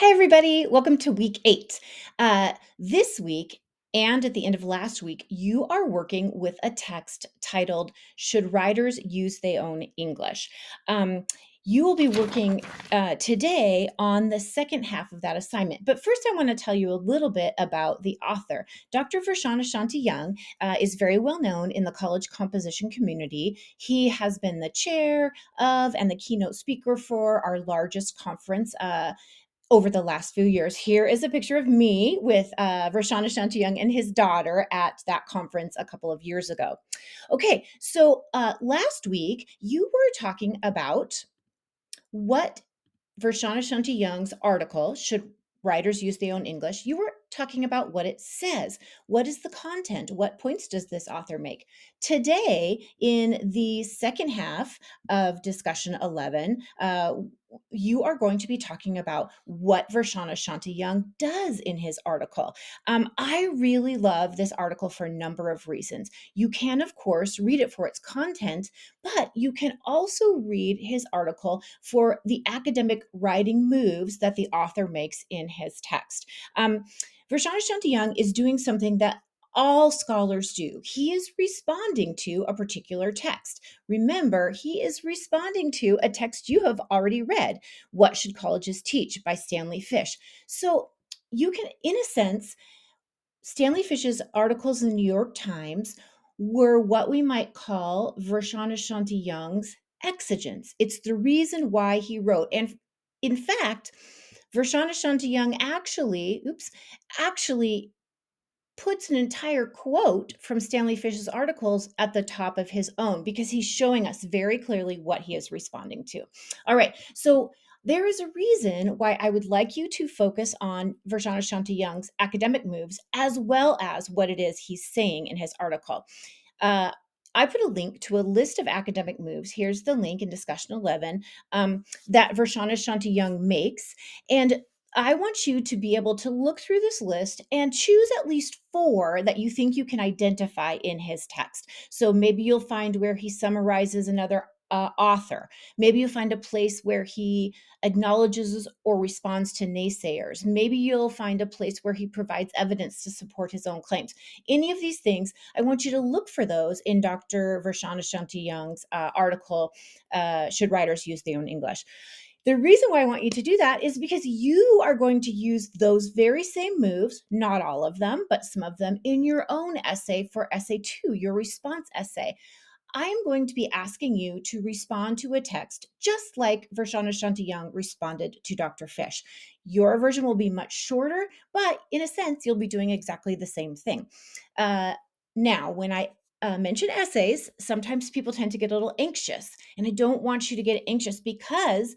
Hi, everybody. Welcome to week 8. This week and at the end of last week, you are working with a text titled Should Writers Use Their Own English? Um, you will be working today on the second half of that assignment. But first, I want to tell you a little bit about the author. Dr. Vershawn Ashanti Young is very well known in the college composition community. He has been the chair of and the keynote speaker for our largest conference. Over the last few years. Here is a picture of me with Vershawn Ashanti Young and his daughter at that conference a couple of years ago. Okay, so last week you were talking about what Vershawn Ashanti Young's article, Should Writers Use Their Own English? You were talking about what it says. What is the content? What points does this author make? Today, in the second half of discussion 11, you are going to be talking about what Vershawn Ashanti Young does in his article. I really love this article for a number of reasons. You can, of course, read it for its content, but you can also read his article for the academic writing moves that the author makes in his text. Vershawn Ashanti Young is doing something that all scholars do. He is responding to a particular text. Remember, he is responding to a text you have already read, What Should Colleges Teach by Stanley Fish. So you can, in a sense, Stanley Fish's articles in the New York Times were what we might call Vershawn Ashanti Young's exigence. It's the reason why he wrote. And in fact, Vershawn Ashanti Young actually puts an entire quote from Stanley Fish's articles at the top of his own because he's showing us very clearly what he is responding to. All right, so there is a reason why I would like you to focus on Vershawn Ashanti Young's academic moves as well as what it is he's saying in his article. Uh, I put a link to a list of academic moves. Here's the link in discussion 11 that Vershawn Ashanti Young makes. And I want you to be able to look through this list and choose at least 4 that you think you can identify in his text. So maybe you'll find where he summarizes another author. Maybe you'll find a place where he acknowledges or responds to naysayers. Maybe you'll find a place where he provides evidence to support his own claims. Any of these things, I want you to look for those in Dr. Vershawn Ashanti Young's article, Should Writers Use Their Own English? The reason why I want you to do that is because you are going to use those very same moves, not all of them, but some of them in your own essay for essay 2, your response essay. I am going to be asking you to respond to a text just like Vershawn Ashanti Young responded to Dr. Fish. Your version will be much shorter, but in a sense, you'll be doing exactly the same thing. Now, when I mention essays, sometimes people tend to get a little anxious, and I don't want you to get anxious because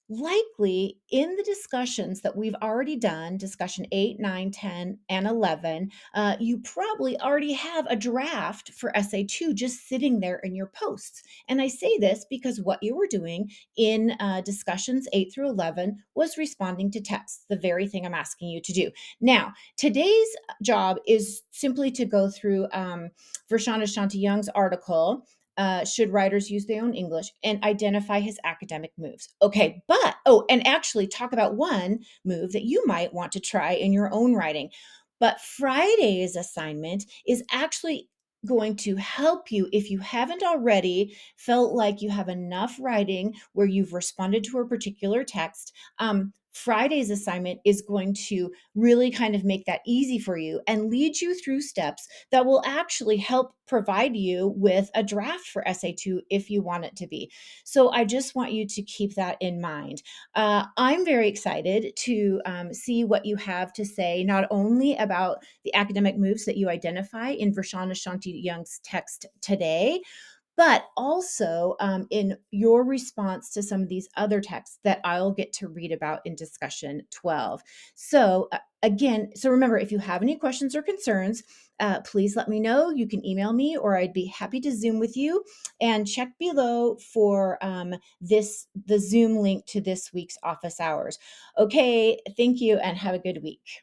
likely in the discussions that we've already done, discussion 8, 9, 10, and 11, you probably already have a draft for essay 2 just sitting there in your posts. And I say this because what you were doing in discussions 8 through 11 was responding to texts, the very thing I'm asking you to do. Now, today's job is simply to go through Vershawn Ashanti Young's article, Should Writers Use Their Own English, and identify his academic moves. Okay, and actually talk about one move that you might want to try in your own writing. But Friday's assignment is actually going to help you if you haven't already felt like you have enough writing where you've responded to a particular text. Friday's assignment is going to really kind of make that easy for you and lead you through steps that will actually help provide you with a draft for essay 2 if you want it to be. So I just want you to keep that in mind. I'm very excited to see what you have to say, not only about the academic moves that you identify in Vershawn Ashanti Young's text today, but also in your response to some of these other texts that I'll get to read about in discussion 12. So, again, so remember, if you have any questions or concerns, please let me know. You can email me, or I'd be happy to Zoom with you. And check below for the Zoom link to this week's office hours. Okay, thank you, and have a good week.